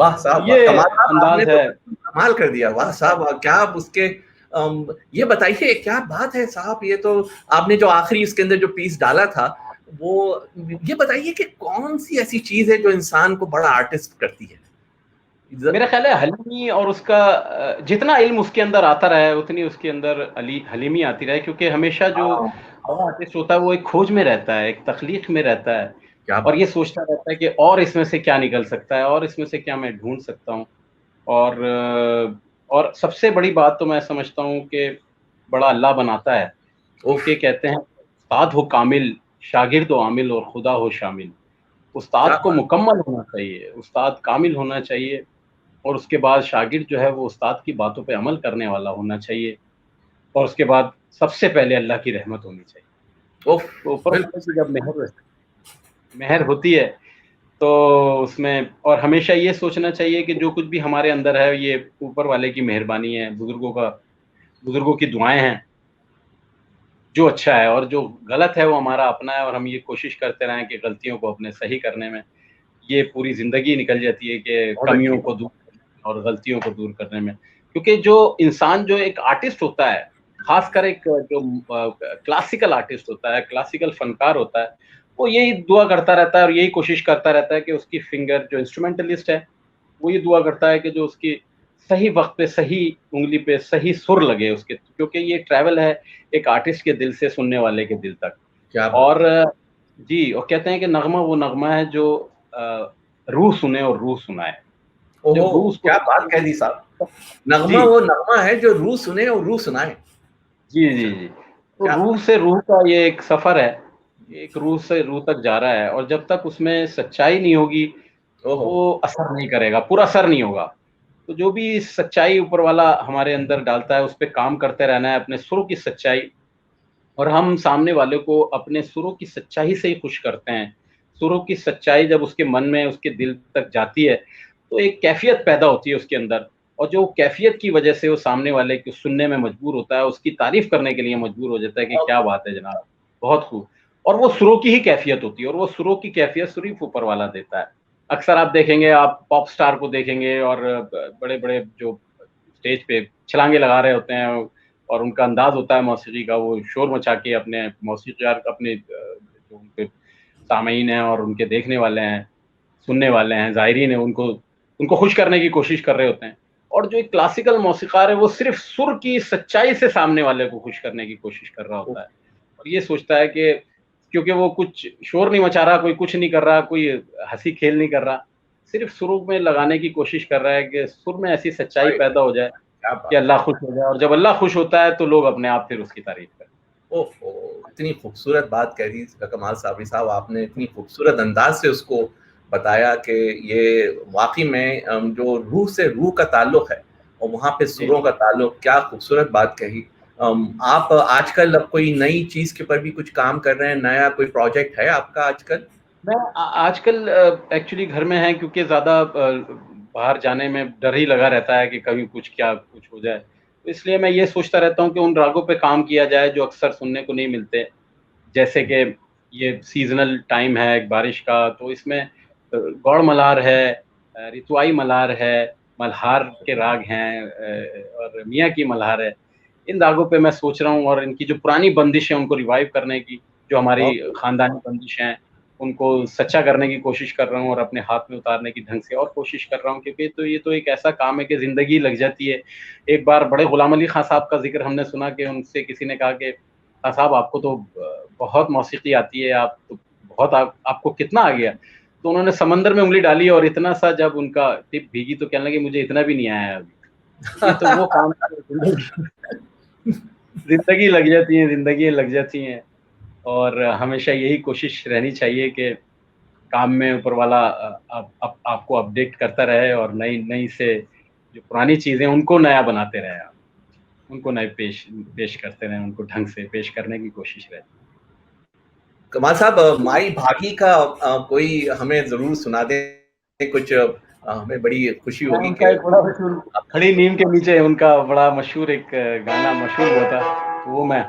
वाह साहब, ये कमाल साहब, आपने अंदाज तो है। कमाल कर दिया। वाह साहब, क्या आप उसके ये बताइए, क्या बात है साहब, ये तो आपने जो आखिरी इसके अंदर जो पीस डाला था, वो ये बताइए कि कौन सी ऐसी चीज है जो इंसान को बड़ा आर्टिस्ट करती है? मेरा ख्याल है हलीमी, और उसका जितना इल्म उसके अंदर आता रहा है उतनी उसके अंदर हलीमी आती रहे, क्योंकि हमेशा जो हाँ, बड़ा आर्टिस्ट होता है वो एक खोज में रहता है, एक तख्लीक में रहता है, क्या और बात। ये सोचता रहता है कि और इसमें से क्या निकल सकता है, और इसमें से क्या मैं ढूंढ सकता हूँ। और सबसे बड़ी बात तो मैं समझता हूँ कि बड़ा अल्लाह बनाता है, उफ, क्योंकि कहते हैं उस्ताद हो कामिल, शागिर्द हो आमिल, और खुदा हो शामिल। क्या उस्ताद को बात। मुकम्मल होना चाहिए, उस्ताद कामिल होना चाहिए, और उसके बाद शागिर्द जो है वो उस्ताद की बातों पे अमल करने वाला होना चाहिए, और उसके बाद सबसे पहले अल्लाह की रहमत होनी चाहिए। उफ, तो ऊपर वाले बिल्कुल की सही। जब मेहर होती है, तो उसमें और हमेशा ये सोचना चाहिए कि जो कुछ भी हमारे अंदर है ये ऊपर वाले की मेहरबानी है, बुजुर्गों की दुआएं हैं। जो अच्छा है और जो गलत है वो हमारा अपना है, और हम ये कोशिश करते रहें कि गलतियों को अपने सही करने में ये पूरी ज़िंदगी निकल जाती है, कि बहुत अच्छी कमियों बात। को दूर करने में और गलतियों को दूर करने में। क्योंकि जो इंसान जो एक आर्टिस्ट होता है, ख़ासकर एक जो क्लासिकल आर्टिस्ट होता है, क्लासिकल फ़नकार होता है, वो यही दुआ करता रहता है और यही कोशिश करता रहता है कि उसकी फ़िंगर, जो इंस्ट्रूमेंटलिस्ट है, वो ये दुआ करता है कि जो उसकी सही वक़्त पे, सही उँगली पे सही सुर लगे उसके, क्योंकि ये ट्रैवल है एक आर्टिस्ट के दिल से सुनने वाले के दिल तक। क्या बात। और जी, और कहते हैं कि नग़्मा वो नग़्मा है जो रूह सुने और रूह सुनाए। ओहो, जब रूह उसको क्या बात सुनेगी कह दी साहब। नगमा जी, वो नगमा है जो रूह सुने और रूह सुनाए। जी, जी, जी। तो क्या रूह बात। से रूह का ये एक सफ़र है, एक रूह से रूह तक जा रहा है, और जब तक उसमें सच्चाई नहीं होगी, ओहो। वो असर नहीं करेगा, पूरा असर नहीं होगा। तो जो भी सच्चाई ऊपर वाला हमारे अंदर डालता है, उस पे काम करते रहना है, अपने सुरों की सच्चाई, और हम सामने वाले को अपने सुरों की सच्चाई से ही खुश करते हैं। सुरों की सच्चाई जब उसके मन में, उसके दिल तक जाती है, तो एक कैफ़ियत पैदा होती है उसके अंदर, और जो कैफ़ियत की वजह से वो सामने वाले को सुनने में मजबूर होता है, उसकी तारीफ़ करने के लिए मजबूर हो जाता है कि क्या बात है जनाब, बहुत खूब। और वो सुरों की ही कैफ़ियत होती है, और वो सुरों की कैफ़ियत सिर्फ़ ऊपर वाला देता है। अक्सर आप देखेंगे, आप पॉप स्टार को देखेंगे, और ब बड़े-बड़े जो स्टेज पे छलांगे लगा रहे होते हैं, और उनका अंदाज़ होता है मौसीकी का, वो शोर मचा के अपने मौसीक़ार अपने जो उनके सामीन हैं और उनके देखने वाले हैं, सुनने वाले हैं, ज़ायरीन हैं, उनको उनको खुश करने की कोशिश कर रहे होते हैं। और जो एक क्लासिकल मौसीक़ार है, वो सिर्फ़ सुर की सच्चाई से सामने वाले को खुश करने की कोशिश कर रहा होता है। और ये सोचता है कि क्योंकि वो कुछ शोर नहीं मचा रहा, कोई कुछ नहीं कर रहा, कोई हँसी-खेल नहीं कर रहा, सिर्फ़ सुरों में लगाने की कोशिश कर रहा है कि सुर में ऐसी सच्चाई भाई, पैदा हो जाए क्या कि बात। अल्लाह खुश हो जाए, और जब अल्लाह खुश होता है तो लोग अपने आप फिर उसकी तारीफ़ करते हैं। ओहो, इतनी खूबसूरत बात कह दी कमाल साबरी साहब आपने, इतनी खूबसूरत अंदाज से उसको बताया कि ये वाकई में जो रूह से रूह का ताल्लुक है और वहाँ पे जी। सुरों का ताल्लुक, क्या खूबसूरत बात कही। आप आजकल अब कोई नई चीज़ के ऊपर भी कुछ काम कर रहे हैं, नया कोई प्रोजेक्ट है आपका आजकल? मैं आजकल एक्चुअली घर में है, क्योंकि ज़्यादा बाहर जाने में डर ही लगा रहता है कि कभी कुछ हो जाए। तो इसलिए मैं ये सोचता रहता हूँ कि उन रागों पे काम किया जाए जो अक्सर सुनने को नहीं मिलते। जैसे कि ये सीज़नल टाइम है एक बारिश का, तो इसमें गौड़ मल्हार है, रितुआई मल्हार है, मल्हार के राग हैं, और मियाँ की मल्हार है। इन रागों पे मैं सोच रहा हूँ, और इनकी जो पुरानी बंदिश है उनको रिवाइव करने की, जो हमारी बहुत ख़ानदानी बंदिश हैं, उनको सच्चा करने की कोशिश कर रहा हूँ, और अपने हाथ में उतारने की ढंग से और कोशिश कर रहा हूँ, क्योंकि तो ये तो एक ऐसा काम है कि ज़िंदगी लग जाती है। एक बार बड़े गुलाम अली खां साहब का ज़िक्र हमने सुना कि उनसे किसी ने कहा कि खां साहब, आपको तो बहुत मौसीकी आती है, आप तो बहुत आपको कितना आ गया? तो उन्होंने समंदर में उँगली डाली, और इतना सा जब उनका टिप भीगी तो कहने लगे, मुझे इतना भी नहीं आया है अभी। तो ये तो वो काम है, ज़िंदगी ज़िंदगी लग जाती है, ज़िंदगी लग जाती हैं, और हमेशा यही कोशिश रहनी चाहिए कि काम में ऊपर वाला आपको अपडेट करता रहे, और नई-नई से जो पुरानी चीज़ें उनको नया बनाते रहें आप। उनको नए पेश पेश करते रहें, उनको ढंग से पेश करने की कोशिश रहे। कमाल साहब, माई भागी का कोई हमें ज़रूर सुना दें कुछ, हमें बड़ी खुशी मैं होगी उनका कि एक बड़ा मशहूर, खड़ी नीम के नीचे उनका बड़ा मशहूर एक गाना मशहूर हुआ था, वो मैं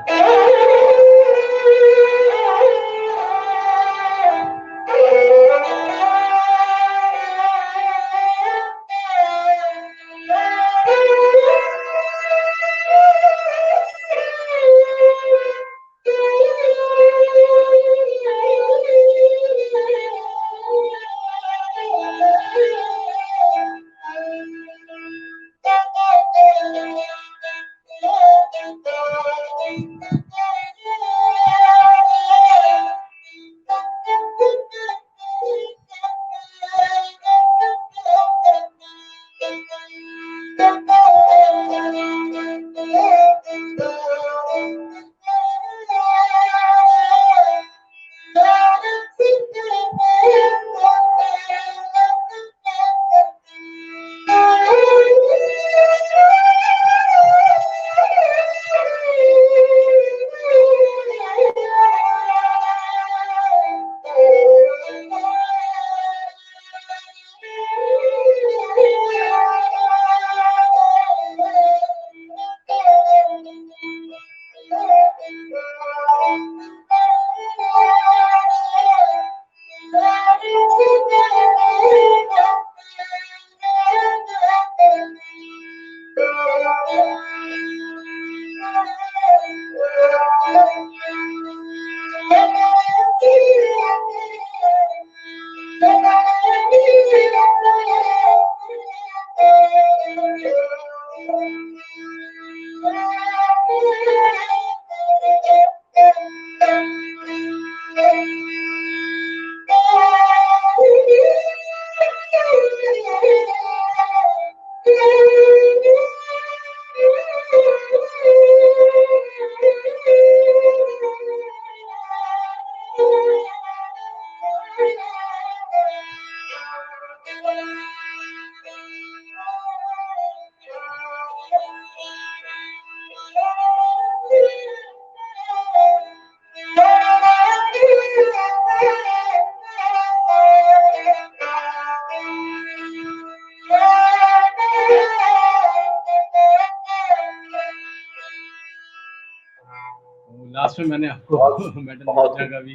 लास्ट में मैंने आपको मैडम मिर्जा का भी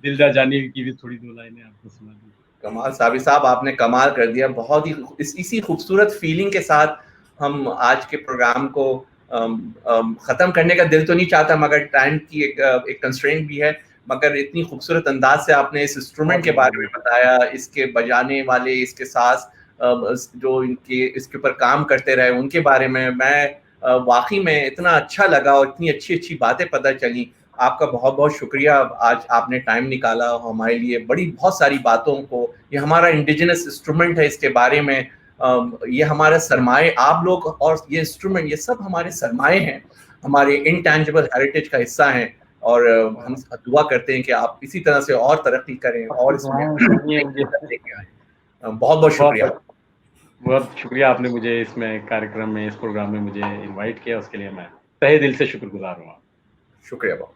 दिल जानी की भी थोड़ी 2 लाइनें आपको सुना दी। कमाल साबिर साहब, आपने कमाल कर दिया। बहुत ही इसी खूबसूरत फीलिंग के साथ हम आज के प्रोग्राम को ख़त्म करने का दिल तो नहीं चाहता, मगर टाइम की एक कंस्ट्रेंट भी है। मगर इतनी खूबसूरत अंदाज से आपने इस इंस्ट्रूमेंट के बारे में बताया, इसके बजाने वाले, इसके साथ जो इनके इसके ऊपर काम करते रहे उनके बारे में, मैं वाकई में इतना अच्छा लगा और इतनी अच्छी अच्छी बातें पता चली। आपका बहुत बहुत शुक्रिया, आज आपने टाइम निकाला हमारे लिए बड़ी बहुत सारी बातों को। ये हमारा इंडिजिनस इंस्ट्रूमेंट है, इसके बारे में ये हमारे सरमाए आप लोग और ये इंस्ट्रूमेंट, ये सब हमारे सरमाए हैं, हमारे इनटैंजिबल हेरिटेज का हिस्सा हैं। और हम दुआ करते हैं कि आप इसी तरह से और तरक्की करें और इसमें बहुत बहुत शुक्रिया। बहुत शुक्रिया, आपने मुझे इसमें कार्यक्रम में, इस प्रोग्राम में मुझे इनवाइट किया, उसके लिए मैं तहे दिल से शुक्रगुजार हूँ। शुक्रिया बहुत।